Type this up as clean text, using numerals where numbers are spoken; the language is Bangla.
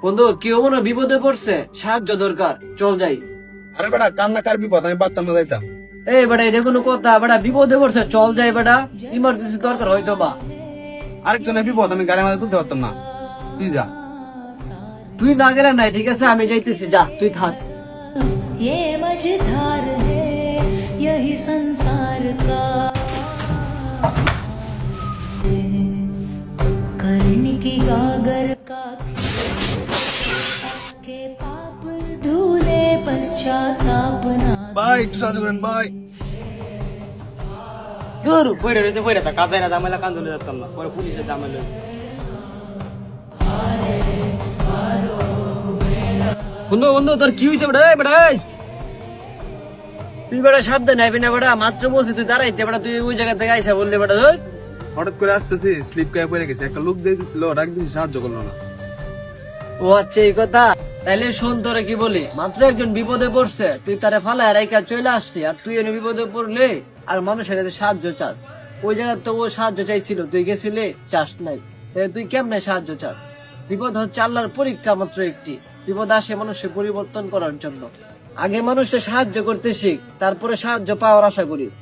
বন্ধু কেউ মনে বিপদে পড়ছে, সাহায্য দরকার, চল যাই। আরে বেটা কান্না কার বিপদ, আমি পারতাম না যাইতাম। এই বেটা এটা কোনো কথা? বেটা বিপদে পড়ছে, চল যাই বেটা, ইমার্জেন্সি দরকার হয়তো বা। আরেকজনের বিপদ, আমি গাড়ি মাঝে তুলতে পারতাম না, তুই যা। তুই না গেলে নাই, ঠিক আছে আমি যাইতেছি, যা তুই থাক। ये मझधार है यही संसार का कर्ण की गागर का के पाप धूले पश्चाताप ना ভাই একটু সাহায্য করেন ভাই। দূর পড়ে রয়েছে, পড়ে থাক, কাজে না জামেলা কান্দলে যেতাম না, পরে পুলিশের জামেলা। বন্ধু বন্ধু তোর কি হয়েছে বেটা? বেটা তুই বেটা সাবধানে আইবি না বেটা, মাত্র বলছি তুই দাঁড়াইতে বেটা, তুই ওই জায়গা থেকে আইসা বললে বেটা। হঠাৎ করে আসতেছি, স্লিপ খেয়ে পড়ে গেছে, একটা লোক দিয়েছিল, ডাক দিয়েছি, সাহায্য করলো না। ও আচ্ছা এই কথা, তাইলে শোন তোরে কি বলি, মাত্র একজন বিপদে পড়ছে, তুই তারে ফালায় রাইকা চলে আসলি, আর তুই এনে বিপদে পড়লে আর মানুষের কাছে সাহায্য চাস। ওই জায়গায় তো ও সাহায্য চাইছিল, তুই গেছিলে, চাস নাই, তাহলে তুই কেমনে সাহায্য চাস? বিপদ হচ্ছে আল্লাহর পরীক্ষা, মাত্র একটি বিপদ আসে মানুষের পরিবর্তন করার জন্য। আগে মানুষের সাহায্য করতে শিখ, তারপরে সাহায্য পাওয়ার আশা করিস।